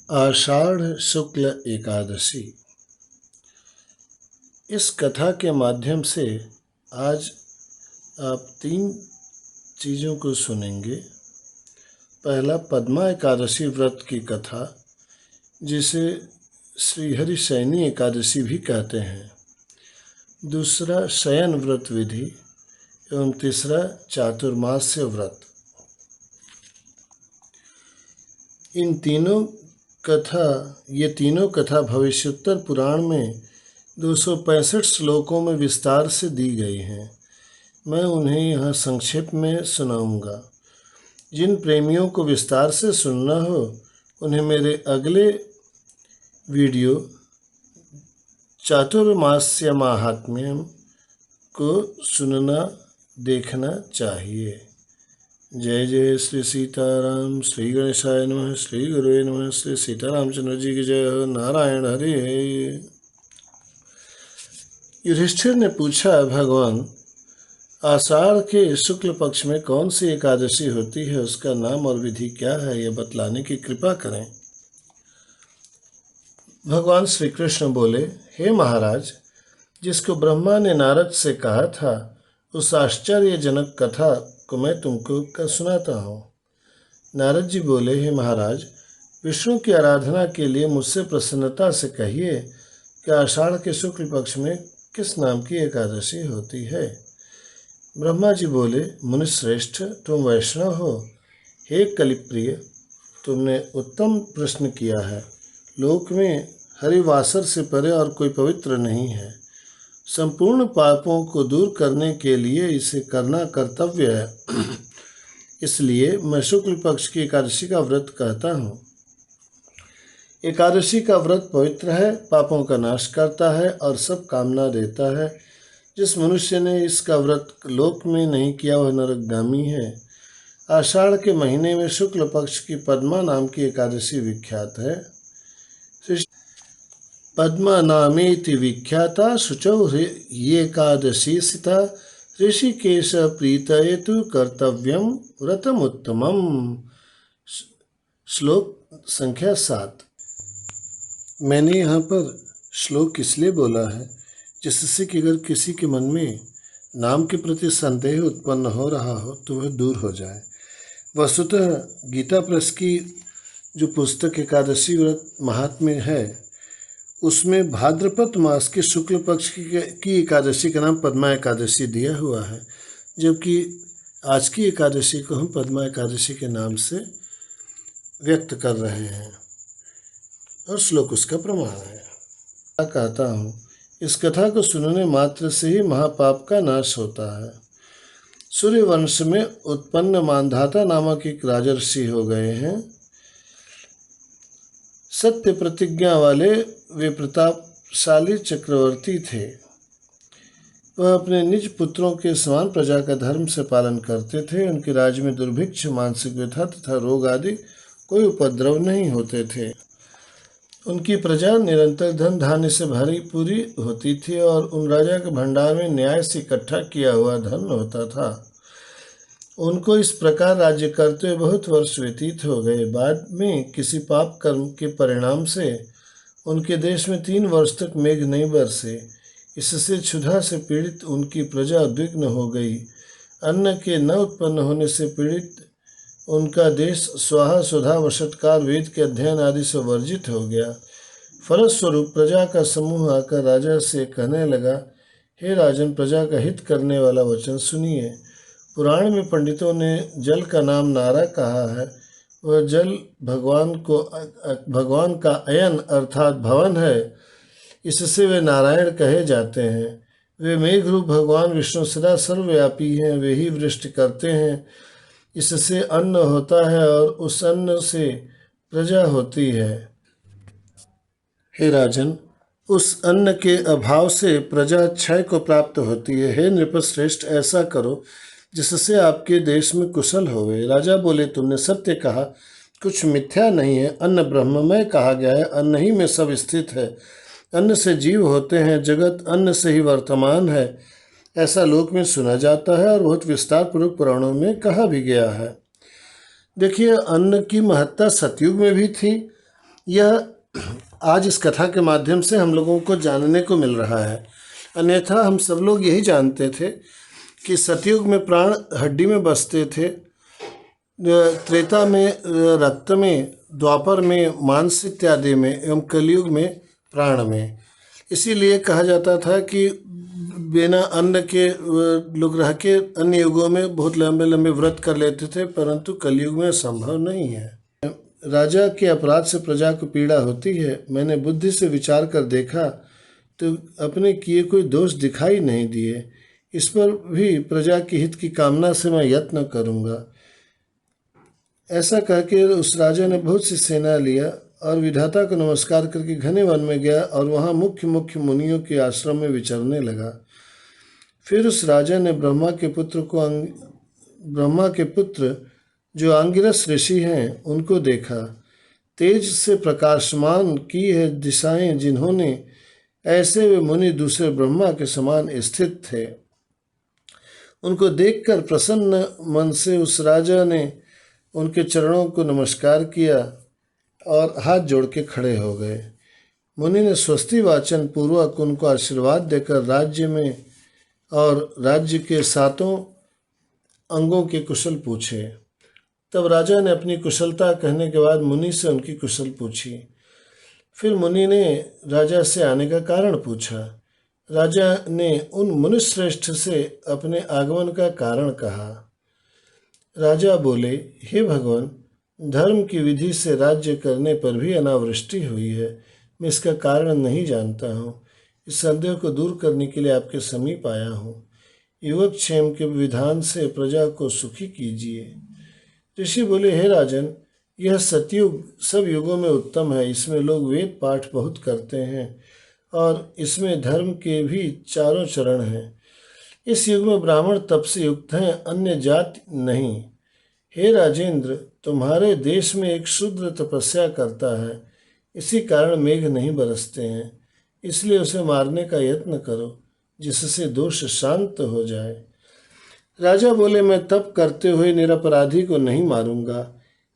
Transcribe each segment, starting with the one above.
आषाढ़ शुक्ल एकादशी। इस कथा के माध्यम से आज आप 3 चीज़ों को सुनेंगे। पहला, पद्मा एकादशी व्रत की कथा, जिसे श्रीहरि शयनी एकादशी भी कहते हैं। दूसरा, शयन व्रत विधि एवं तीसरा, चातुर्मास्य व्रत। ये तीनों कथा भविष्योत्तर पुराण में 265 श्लोकों में विस्तार से दी गई हैं। मैं उन्हें यहाँ संक्षेप में सुनाऊंगा। जिन प्रेमियों को विस्तार से सुनना हो उन्हें मेरे अगले वीडियो चातुर्मास्य महात्म्यम को सुनना देखना चाहिए। जय जय श्री सीताराम। श्री गणेशाय नमः। श्री गुरुवे नमः। श्री सीतारामचंद्र जी की जय हो। नारायण हरि। युधिष्ठिर ने पूछा, भगवान, आषाढ़ के शुक्ल पक्ष में कौन सी एकादशी होती है? उसका नाम और विधि क्या है, यह बतलाने की कृपा करें। भगवान श्री कृष्ण बोले, हे महाराज, जिसको ब्रह्मा ने नारद से कहा था, उस आश्चर्यजनक कथा को मैं तुमको सुनाता हूँ। नारद जी बोले, हे महाराज, विष्णु की आराधना के लिए मुझसे प्रसन्नता से कहिए कि आषाढ़ के शुक्ल पक्ष में किस नाम की एकादशी होती है। ब्रह्मा जी बोले, मुनिश्रेष्ठ, तुम वैष्णव हो। हे कलिप्रिय, तुमने उत्तम प्रश्न किया है। लोक में हरिवासर से परे और कोई पवित्र नहीं है। संपूर्ण पापों को दूर करने के लिए इसे करना कर्तव्य है। इसलिए मैं शुक्ल पक्ष की एकादशी का व्रत कहता हूँ। एकादशी का व्रत पवित्र है, पापों का नाश करता है और सब कामना देता है। जिस मनुष्य ने इसका व्रत लोक में नहीं किया वह नरकगामी है। आषाढ़ के महीने में शुक्ल पक्ष की पद्मा नाम की एकादशी विख्यात है। पद्मा नामेति विख्याता शुचौ एकादशी सिता ऋषिकेश प्रीतयेतु कर्तव्यम व्रतमुत्तमम। श्लोक संख्या 7। मैंने यहाँ पर श्लोक इसलिए बोला है जिससे कि अगर किसी के मन में नाम के प्रति संदेह उत्पन्न हो रहा हो तो वह दूर हो जाए। वस्तुतः गीता प्रेस की जो पुस्तक एकादशी व्रत महात्म्य है, उसमें भाद्रपद मास के शुक्ल पक्ष की एकादशी का नाम पद्मा एकादशी दिया हुआ है, जबकि आज की एकादशी को हम पद्मा एकादशी के नाम से व्यक्त कर रहे हैं और श्लोक उसका प्रमाण है। कहता हूँ, इस कथा को सुनने मात्र से ही महापाप का नाश होता है। सूर्यवंश में उत्पन्न मानधाता नामक एक राजर्षि हो गए हैं। सत्य प्रतिज्ञा वाले वे प्रतापशाली चक्रवर्ती थे। वह अपने निज पुत्रों के समान प्रजा का धर्म से पालन करते थे। उनके राज्य में दुर्भिक्ष, मानसिक व्यथा तथा रोग आदि कोई उपद्रव नहीं होते थे। उनकी प्रजा निरंतर धन धान्य से भरी पूरी होती थी और उन राजा के भंडार में न्याय से इकट्ठा किया हुआ धन होता था। उनको इस प्रकार राज्य करते हुए बहुत वर्ष व्यतीत हो गए। बाद में किसी पाप कर्म के परिणाम से उनके देश में 3 वर्ष तक मेघ नहीं बरसे। इससे क्षुधा से पीड़ित उनकी प्रजा उद्विग्न हो गई। अन्न के न उत्पन्न होने से पीड़ित उनका देश स्वाहा सुधा वषटकार वेद के अध्ययन आदि से वर्जित हो गया। फलस्वरूप प्रजा का समूह आकर राजा से कहने लगा, हे राजन, प्रजा का हित करने वाला वचन सुनिए। पुराण में पंडितों ने जल का नाम नारा कहा है। वह जल भगवान का अयन अर्थात भवन है। इससे वे नारायण कहे जाते हैं। वे मेघरूप भगवान विष्णु सदा सर्वव्यापी हैं। वे ही वृष्टि करते हैं। इससे अन्न होता है और उस अन्न से प्रजा होती है। हे राजन, उस अन्न के अभाव से प्रजा क्षय को प्राप्त होती है। हे नृपश्रेष्ठ, ऐसा करो जिससे आपके देश में कुशल होवे। राजा बोले, तुमने सत्य कहा, कुछ मिथ्या नहीं है। अन्न ब्रह्ममय कहा गया है। अन्न ही में सब स्थित है। अन्न से जीव होते हैं। जगत अन्न से ही वर्तमान है, ऐसा लोक में सुना जाता है और बहुत विस्तार पूर्वक पुराणों में कहा भी गया है। देखिए, अन्न की महत्ता सतयुग में भी थी, यह आज इस कथा के माध्यम से हम लोगों को जानने को मिल रहा है। अन्यथा हम सब लोग यही जानते थे कि सतयुग में प्राण हड्डी में बसते थे, त्रेता में रक्त में, द्वापर में मांस इत्यादि में, एवं कलयुग में प्राण में। इसीलिए कहा जाता था कि बिना अन्न के लोग रह के अन्य युगों में बहुत लंबे लंबे व्रत कर लेते थे, परंतु कलयुग में संभव नहीं है। राजा के अपराध से प्रजा को पीड़ा होती है। मैंने बुद्धि से विचार कर देखा तो अपने किए कोई दोष दिखाई नहीं दिए। इस पर भी प्रजा के हित की कामना से मैं यत्न करूँगा। ऐसा कहकर उस राजा ने बहुत सी सेना लिया और विधाता को नमस्कार करके घने वन में गया और वहाँ मुख्य मुख्य मुनियों के आश्रम में विचरने लगा। फिर उस राजा ने ब्रह्मा के पुत्र जो अंगिरस ऋषि हैं उनको देखा। तेज से प्रकाशमान की है दिशाएं जिन्होंने, ऐसे वे मुनि दूसरे ब्रह्मा के समान स्थित थे। उनको देखकर प्रसन्न मन से उस राजा ने उनके चरणों को नमस्कार किया और हाथ जोड़ के खड़े हो गए। मुनि ने स्वस्ति वाचन पूर्वक उनको आशीर्वाद देकर राज्य के सातों अंगों के कुशल पूछे। तब राजा ने अपनी कुशलता कहने के बाद मुनि से उनकी कुशल पूछी। फिर मुनि ने राजा से आने का कारण पूछा। राजा ने उन मुनिश्रेष्ठ से अपने आगमन का कारण कहा। राजा बोले, हे भगवान, धर्म की विधि से राज्य करने पर भी अनावृष्टि हुई है। मैं इसका कारण नहीं जानता हूँ। इस संदेह को दूर करने के लिए आपके समीप आया हूँ। युवक क्षेम के विधान से प्रजा को सुखी कीजिए। ऋषि बोले, हे राजन, यह सतयुग सब युगों में उत्तम है। इसमें लोग वेद पाठ बहुत करते हैं और इसमें धर्म के भी चारों चरण हैं। इस युग में ब्राह्मण तप से युक्त हैं, अन्य जाति नहीं। हे राजेंद्र, तुम्हारे देश में एक शूद्र तपस्या करता है, इसी कारण मेघ नहीं बरसते हैं। इसलिए उसे मारने का यत्न करो, जिससे दोष शांत हो जाए। राजा बोले, मैं तप करते हुए निरपराधी को नहीं मारूंगा।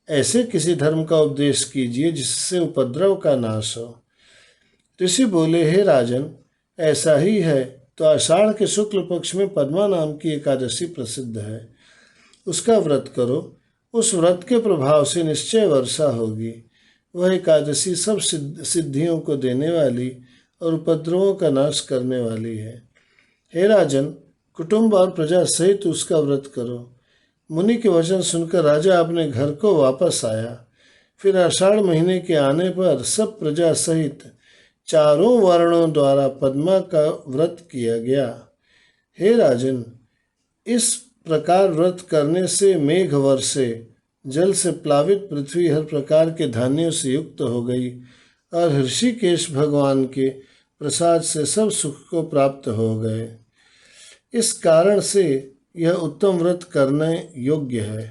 ऐसे किसी धर्म का उपदेश कीजिए जिससे उपद्रव का नाश हो। ऋषि बोले, हे राजन, ऐसा ही है तो आषाढ़ के शुक्ल पक्ष में पद्मा नाम की एकादशी प्रसिद्ध है। उसका व्रत करो। उस व्रत के प्रभाव से निश्चय वर्षा होगी। वह एकादशी सब सिद्धियों को देने वाली और उपद्रवों का नाश करने वाली है। हे राजन, कुटुंब और प्रजा सहित उसका व्रत करो। मुनि के वचन सुनकर राजा अपने घर को वापस आया। फिर आषाढ़ महीने के आने पर सब प्रजा सहित चारों वर्णों द्वारा पद्मा का व्रत किया गया। हे राजन, इस प्रकार व्रत करने से मेघ वर्षे, जल से प्लावित पृथ्वी हर प्रकार के धान्यों से युक्त हो गई और ऋषिकेश भगवान के प्रसाद से सब सुख को प्राप्त हो गए। इस कारण से यह उत्तम व्रत करने योग्य है।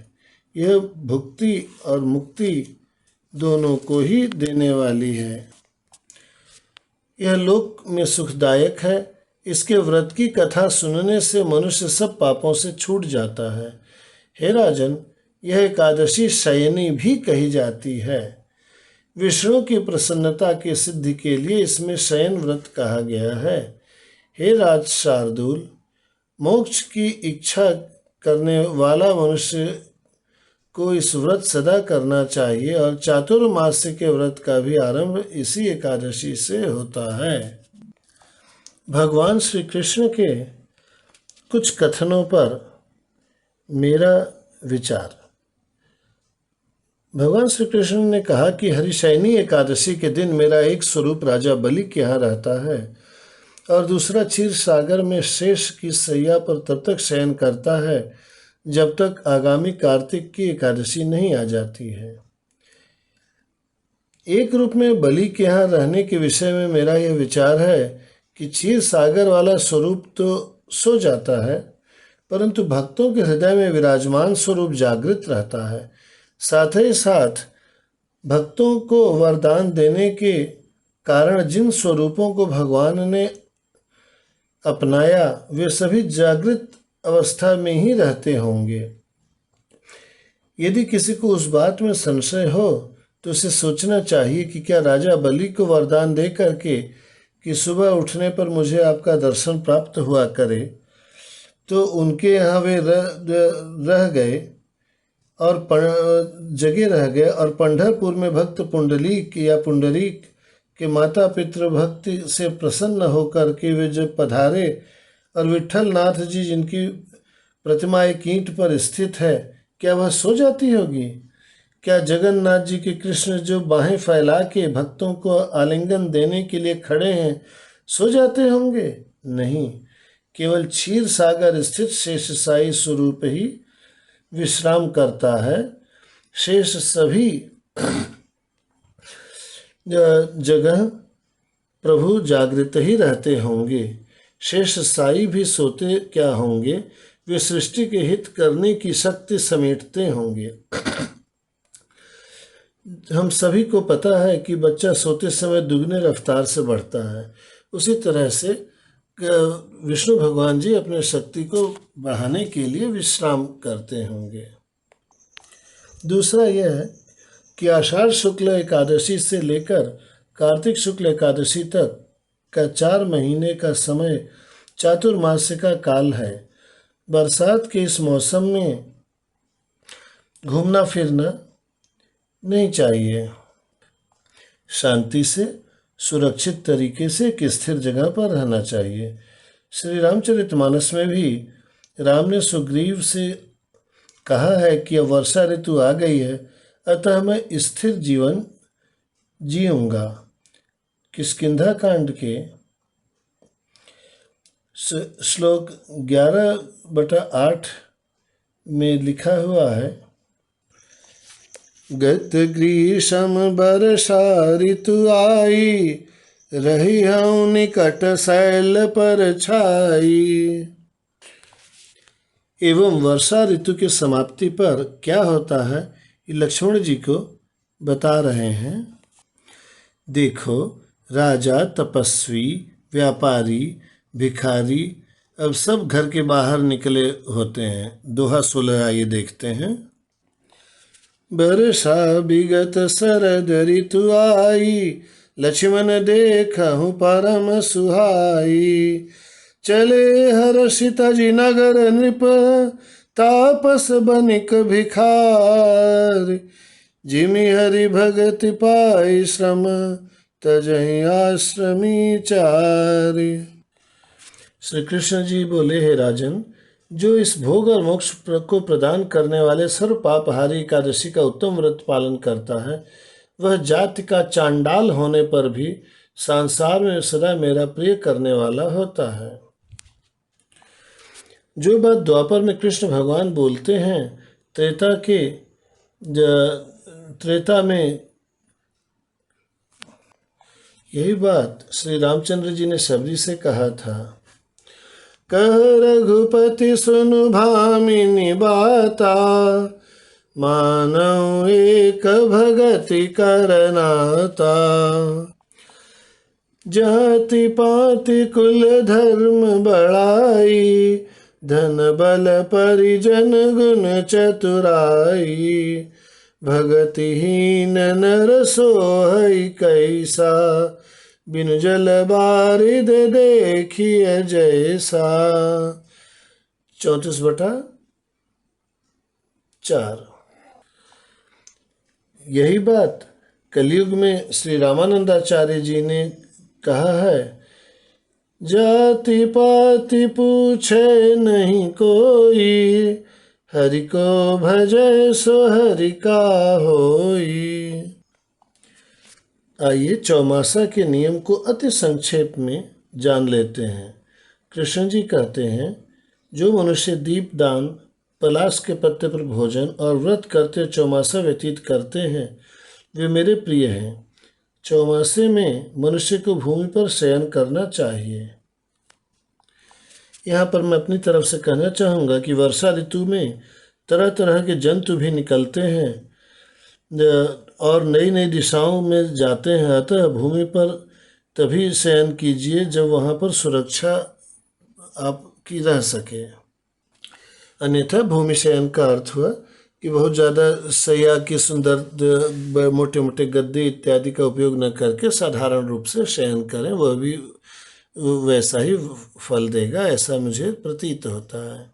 यह भुक्ति और मुक्ति दोनों को ही देने वाली है। यह लोक में सुखदायक है। इसके व्रत की कथा सुनने से मनुष्य सब पापों से छूट जाता है। हे राजन, यह एकादशी शयनी भी कही जाती है। विष्णु की प्रसन्नता की सिद्धि के लिए इसमें शयन व्रत कहा गया है। हे राज शार्दूल, मोक्ष की इच्छा करने वाला मनुष्य को इस व्रत सदा करना चाहिए और चातुर्मास्य के व्रत का भी आरंभ इसी एकादशी से होता है। भगवान श्री कृष्ण के कुछ कथनों पर मेरा विचार। भगवान श्री कृष्ण ने कहा कि हरिशयनी एकादशी के दिन मेरा एक स्वरूप राजा बलि के यहाँ रहता है और दूसरा क्षीर सागर में शेष की सैया पर तब तक शयन करता है जब तक आगामी कार्तिक की एकादशी नहीं आ जाती है। एक रूप में बलि के यहाँ रहने के विषय में मेरा यह विचार है कि क्षीर सागर वाला स्वरूप तो सो जाता है, परंतु भक्तों के हृदय में विराजमान स्वरूप जागृत रहता है। साथ ही साथ भक्तों को वरदान देने के कारण जिन स्वरूपों को भगवान ने अपनाया वे सभी जागृत अवस्था में ही रहते होंगे। यदि किसी को उस बात में संशय हो तो उसे सोचना चाहिए कि क्या राजा बलि को वरदान दे करके कि सुबह उठने पर मुझे आपका दर्शन प्राप्त हुआ करे, तो उनके यहाँ वे रह गए और जगह रह गए, और पंढरपुर में भक्त पुंडलीक या पुंडरीक के माता पितृ भक्ति से प्रसन्न होकर के वे जब पधारे, और विट्ठल नाथ जी जिनकी प्रतिमा एक ईंट पर स्थित है, क्या वह सो जाती होगी? क्या जगन्नाथ जी के कृष्ण जो बाहें फैला के भक्तों को आलिंगन देने के लिए खड़े हैं, सो जाते होंगे? नहीं, केवल क्षीर सागर स्थित शेष साई स्वरूप ही विश्राम करता है। शेष सभी जगह प्रभु जागृत ही रहते होंगे। शेष साई भी सोते क्या होंगे, वे सृष्टि के हित करने की शक्ति समेटते होंगे। हम सभी को पता है कि बच्चा सोते समय दुगने रफ्तार से बढ़ता है। उसी तरह से विष्णु भगवान जी अपने शक्ति को बढ़ाने के लिए विश्राम करते होंगे। दूसरा यह है कि आषाढ़ शुक्ल एकादशी से लेकर कार्तिक शुक्ल एकादशी तक का 4 महीने का समय चातुर्मास्य का काल है। बरसात के इस मौसम में घूमना फिरना नहीं चाहिए। शांति से सुरक्षित तरीके से एक स्थिर जगह पर रहना चाहिए। श्री रामचरितमानस में भी राम ने सुग्रीव से कहा है कि अब वर्षा ऋतु आ गई है, अतः मैं स्थिर जीवन जीऊंगा। किष्किंधा कांड के श्लोक 11/8 में लिखा हुआ है, गत ग्रीष्म वर्षा ऋतु आई, रही हूँ निकट शैल पर छाई। एवं वर्षा ऋतु की समाप्ति पर क्या होता है, ये लक्ष्मण जी को बता रहे हैं। देखो, राजा, तपस्वी, व्यापारी, भिखारी अब सब घर के बाहर निकले होते हैं। दोहा 16 आइए देखते हैं। वर्षा विगत शरद ऋतु आई, लक्ष्मण देखहु परम सुहाई। चले हर्षित जी नगर नृप, तापस बनिक भिखार। जिमि हरि भगति पाई श्रम, तजहि आश्रमी चार। श्री कृष्ण जी बोले, हे राजन, जो इस भोग और मोक्ष को प्रदान करने वाले सर्व पापहारी एकादशी का उत्तम व्रत पालन करता है, वह जाति का चांडाल होने पर भी संसार में सदा मेरा प्रिय करने वाला होता है। जो बात द्वापर में कृष्ण भगवान बोलते हैं, त्रेता में यही बात श्री रामचंद्र जी ने शबरी से कहा था। कह रघुपति सुनु भामिनी बाता, मानव एक भगति करनाता। जाति पाति कुल धर्म बढ़ाई, धन बल परिजन गुण चतुराई। भगतिहीन नर सोहई कैसा, बिनु जल बारिद देखिए जैसा। 34/4। यही बात कलयुग में श्री रामानंदाचार्य जी ने कहा है। जाति पाति पूछे नहीं कोई, हरि को भजै सो हरि का होई। आइए चौमासा के नियम को अति संक्षेप में जान लेते हैं। कृष्ण जी कहते हैं, जो मनुष्य दीपदान, पलाश के पत्ते पर भोजन और व्रत करते चौमासा व्यतीत करते हैं, वे मेरे प्रिय हैं। चौमासे में मनुष्य को भूमि पर शयन करना चाहिए। यहाँ पर मैं अपनी तरफ से कहना चाहूँगा कि वर्षा ऋतु में तरह तरह के जंतु भी निकलते हैं और नई नई दिशाओं में जाते हैं। अतः भूमि पर तभी शयन कीजिए जब वहाँ पर सुरक्षा आपकी रह सके। अन्यथा भूमि शयन का अर्थ हुआ कि बहुत ज़्यादा सैया की सुंदर मोटे मोटे गद्दे इत्यादि का उपयोग न करके साधारण रूप से शयन करें, वह भी वैसा ही फल देगा, ऐसा मुझे प्रतीत होता है।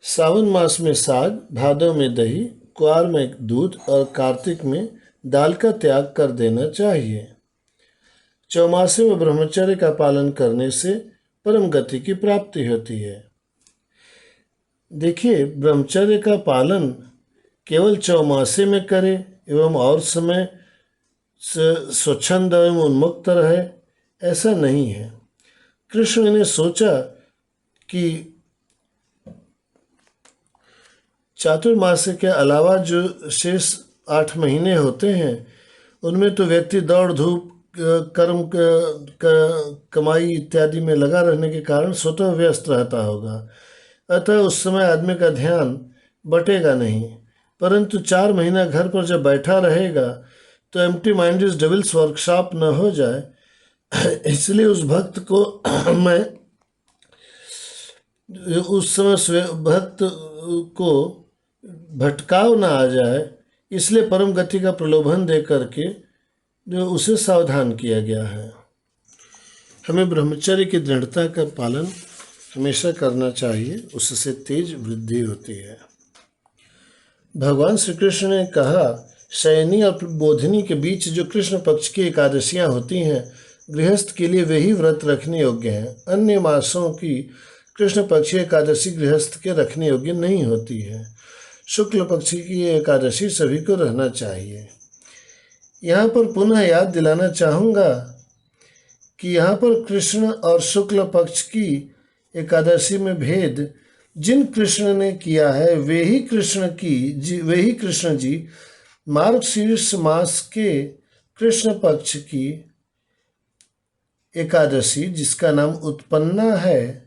सावन मास में साग, भादों में दही, क्वार में दूध और कार्तिक में दाल का त्याग कर देना चाहिए। चौमासे में ब्रह्मचर्य का पालन करने से परम गति की प्राप्ति होती है। देखिए, ब्रह्मचर्य का पालन केवल चौमासे में करे एवं और समय स्वच्छंद एवं उन्मुक्त रहे, ऐसा नहीं है। कृष्ण ने सोचा कि चातुर्मास्य के अलावा जो शेष 8 महीने होते हैं उनमें तो व्यक्ति दौड़ धूप कर्म कमाई इत्यादि में लगा रहने के कारण स्वतः व्यस्त रहता होगा, अतः उस समय आदमी का ध्यान बटेगा नहीं। परंतु 4 महीना घर पर जब बैठा रहेगा तो empty mind is devils workshop न हो जाए, इसलिए उस भक्त को मैं उस समय भक्त को भटकाव न आ जाए, इसलिए परम गति का प्रलोभन दे करके जो उसे सावधान किया गया है। हमें ब्रह्मचर्य की दृढ़ता का पालन हमेशा करना चाहिए, उससे तेज वृद्धि होती है। भगवान श्री कृष्ण ने कहा, शयनी और बोधिनी के बीच जो कृष्ण पक्ष की एकादशियां होती हैं, गृहस्थ के लिए वे ही व्रत रखने योग्य हैं। अन्य मासों की कृष्ण पक्षी एकादशी गृहस्थ के रखने योग्य नहीं होती है। शुक्ल पक्षी की एकादशी सभी को रहना चाहिए। यहाँ पर पुनः याद दिलाना चाहूँगा कि यहाँ पर कृष्ण और शुक्ल पक्ष की एकादशी में भेद जिन कृष्ण ने किया है वे ही कृष्ण जी मार्गशीर्ष मास के कृष्ण पक्ष की एकादशी, जिसका नाम उत्पन्ना है,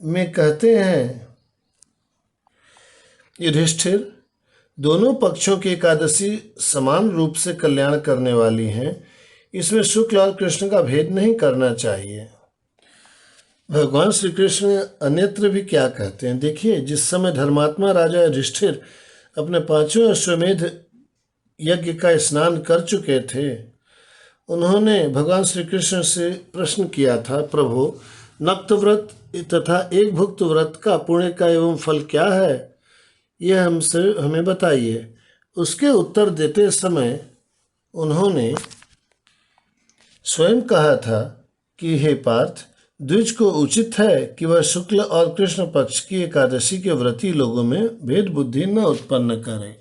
में कहते हैं, युधिष्ठिर, दोनों पक्षों की एकादशी समान रूप से कल्याण करने वाली हैं, इसमें शुक्ल और कृष्ण का भेद नहीं करना चाहिए। भगवान श्री कृष्ण अन्यत्र भी क्या कहते हैं, देखिए, जिस समय धर्मात्मा राजा युधिष्ठिर अपने 5वें अश्वमेध यज्ञ का स्नान कर चुके थे, उन्होंने भगवान श्री कृष्ण से प्रश्न किया था, प्रभु, नक्त व्रत तथा एक भुक्त व्रत का पुण्य का एवं फल क्या है, यह हमें बताइए। उसके उत्तर देते समय उन्होंने स्वयं कहा था कि हे पार्थ, द्विज को उचित है कि वह शुक्ल और कृष्ण पक्ष की एकादशी के व्रती लोगों में भेद बुद्धि न उत्पन्न करें।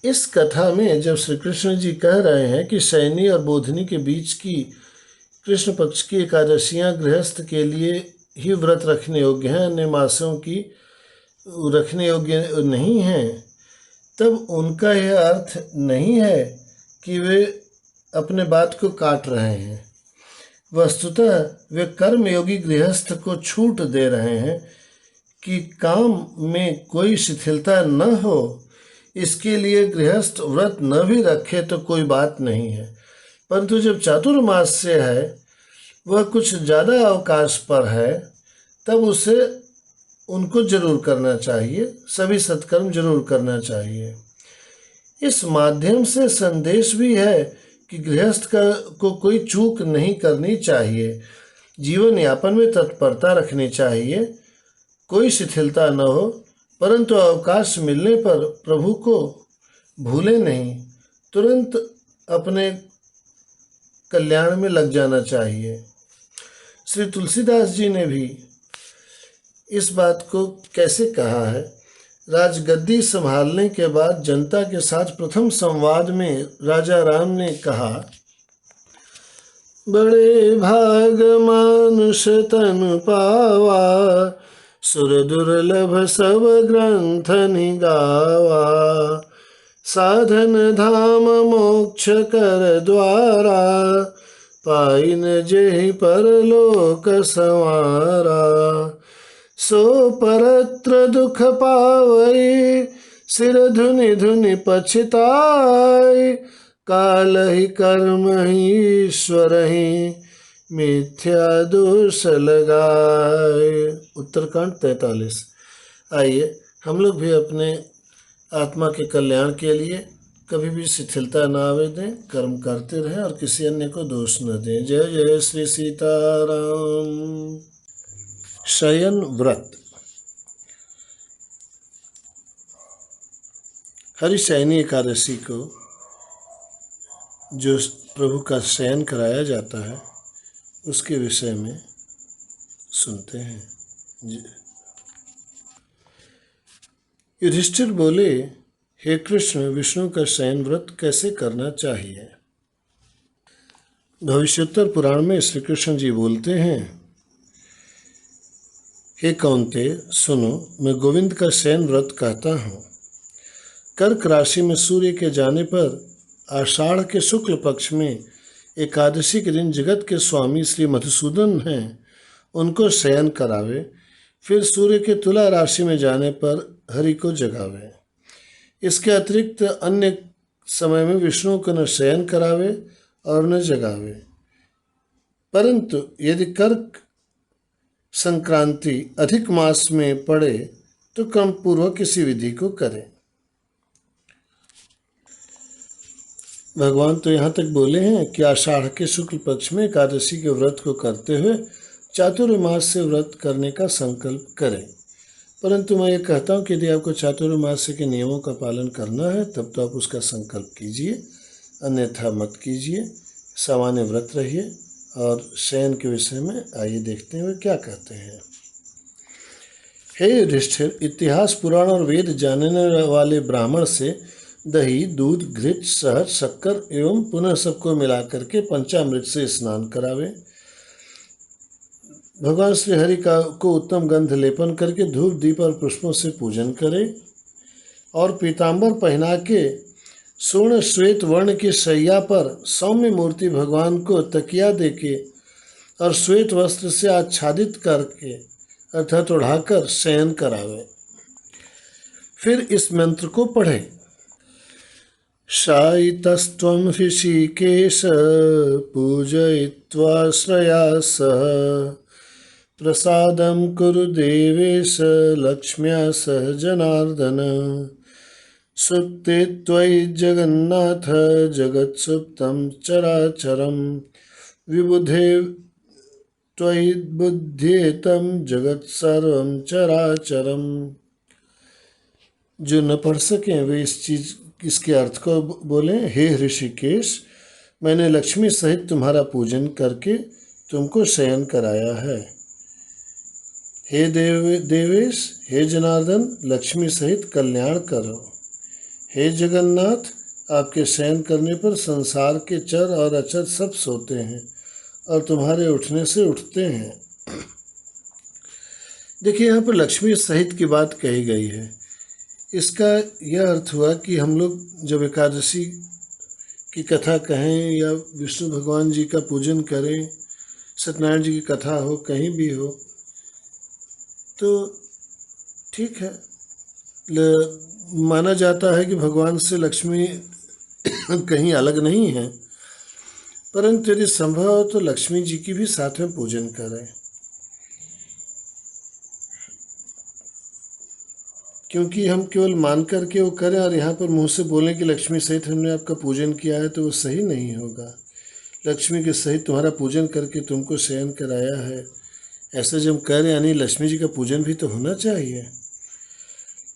इस कथा में जब श्री कृष्ण जी कह रहे हैं कि शयनी और बोधिनी के बीच की कृष्ण पक्ष की एकादशियां गृहस्थ के लिए ही व्रत रखने योग्य हैं, अन्य मासों की रखने योग्य नहीं हैं, तब उनका यह अर्थ नहीं है कि वे अपने बात को काट रहे हैं। वस्तुतः वे कर्मयोगी गृहस्थ को छूट दे रहे हैं कि काम में कोई शिथिलता न हो, इसके लिए गृहस्थ व्रत न भी रखे तो कोई बात नहीं है। परंतु जब चातुर्मास्य है, वह कुछ ज़्यादा अवकाश पर है, तब उसे उनको जरूर करना चाहिए, सभी सत्कर्म जरूर करना चाहिए। इस माध्यम से संदेश भी है कि गृहस्थ को कोई चूक नहीं करनी चाहिए, जीवन यापन में तत्परता रखनी चाहिए, कोई शिथिलता न हो, परंतु अवकाश मिलने पर प्रभु को भूले नहीं, तुरंत अपने कल्याण में लग जाना चाहिए। श्री तुलसीदास जी ने भी इस बात को कैसे कहा है, राजगद्दी संभालने के बाद जनता के साथ प्रथम संवाद में राजा राम ने कहा, बड़े भाग मानुष तन पावा, सुर दुर्लभ सब ग्रंथ निगावा, साधन धाम मोक्ष कर द्वारा, पाइन जेहि परलोक संवारा, सो परत्र दुख पावई, सिर धुनि धुनि पछताई, काल ही कर्म ही ईश्वर ही, मिथ्या दोष लगाए। उत्तरकांड 43। आइए हम लोग भी अपने आत्मा के कल्याण के लिए कभी भी शिथिलता न आवे दें, कर्म करते रहें और किसी अन्य को दोष न दें। जय जय श्री सीताराम। शयन व्रत। हरिशयनी एकादशी को जो प्रभु का शयन कराया जाता है उसके विषय में सुनते हैं। युधिष्ठिर बोले, हे कृष्ण, विष्णु का शयन व्रत कैसे करना चाहिए? भविष्योत्तर पुराण में श्री कृष्ण जी बोलते हैं, हे कौन्तेय सुनो, मैं गोविंद का शयन व्रत कहता हूँ। कर्क राशि में सूर्य के जाने पर आषाढ़ के शुक्ल पक्ष में एकादशी के दिन जगत के स्वामी श्री मधुसूदन हैं, उनको शयन करावे। फिर सूर्य के तुला राशि में जाने पर हरि को जगावे। इसके अतिरिक्त अन्य समय में विष्णु को न शयन करावे और न जगावे। परंतु यदि कर्क संक्रांति अधिक मास में पड़े तो क्रम पूर्वक किसी विधि को करें। भगवान तो यहाँ तक बोले हैं कि आषाढ़ के शुक्ल पक्ष में एकादशी के व्रत को करते हुए चातुर्मास से व्रत करने का संकल्प करें। परंतु मैं ये कहता हूँ कि यदि आपको चातुर्मास के नियमों का पालन करना है तब तो आप उसका संकल्प कीजिए, अन्यथा मत कीजिए। सामान्य व्रत रहिए। और शयन के विषय में आइए देखते हैं वे क्या कहते हैं। हे युधिष्ठिर, इतिहास, पुराण और वेद जानने वाले ब्राह्मण से दही, दूध, घृत, शहद, शक्कर एवं पुनः सबको मिलाकर के पंचामृत से स्नान करावे। भगवान श्री हरि का को उत्तम गंध लेपन करके धूप, दीप और पुष्पों से पूजन करे और पीताम्बर पहना के स्वर्ण श्वेत वर्ण की शैया पर सौम्य मूर्ति भगवान को तकिया देके और श्वेत वस्त्र से आच्छादित करके अर्थात ओढ़ाकर शयन करावे। फिर इस मंत्र को पढ़े। शायितस्त्वं ऋषिकेश पूजयित्वा श्रया सह प्रसादं कुरु देवेश लक्ष्म्या सह जनार्दन। सुप्ते त्वयि जगन्नाथ जगत्सुप्तं चराचरं विबुधे त्वयि बुद्ध्येतं जगत्सर्वं चराचरं। जो न पढ़ सकें वे इसके अर्थ को बोलें। हे ऋषिकेश, मैंने लक्ष्मी सहित तुम्हारा पूजन करके तुमको शयन कराया है। हे देवेश, हे जनार्दन, लक्ष्मी सहित कल्याण करो। हे जगन्नाथ, आपके शयन करने पर संसार के चर और अचर सब सोते हैं और तुम्हारे उठने से उठते हैं। देखिए, यहाँ पर लक्ष्मी सहित की बात कही गई है। इसका यह अर्थ हुआ कि हम लोग जब एकादशी की कथा कहें या विष्णु भगवान जी का पूजन करें, सत्यनारायण जी की कथा हो, कहीं भी हो, तो ठीक है, माना जाता है कि भगवान से लक्ष्मी कहीं अलग नहीं है। परंतु यदि संभव हो तो लक्ष्मी जी की भी साथ में पूजन करें, क्योंकि हम केवल मान करके वो करें और यहाँ पर मुंह से बोलें कि लक्ष्मी सहित हमने आपका पूजन किया है, तो वो सही नहीं होगा। लक्ष्मी के सहित तुम्हारा पूजन करके तुमको शयन कराया है, ऐसा जब कह रहे यानी लक्ष्मी जी का पूजन भी तो होना चाहिए।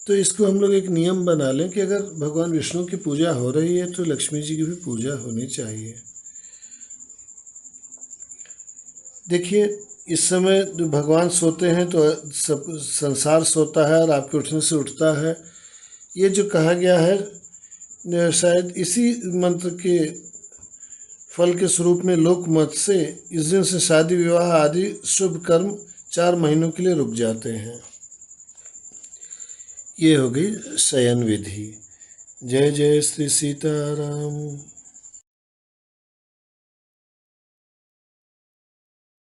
तो इसको हम लोग एक नियम बना लें कि अगर भगवान विष्णु की पूजा हो रही है तो लक्ष्मी जी की भी पूजा होनी चाहिए। देखिए, इस समय भगवान सोते हैं तो सब संसार सोता है और आपके उठने से उठता है। ये जो कहा गया है शायद इसी मंत्र के फल के स्वरूप में लोकमत से इस दिन से शादी विवाह आदि शुभ कर्म 4 महीनों के लिए रुक जाते हैं। ये हो गई शयन विधि। जय जय श्री सीताराम।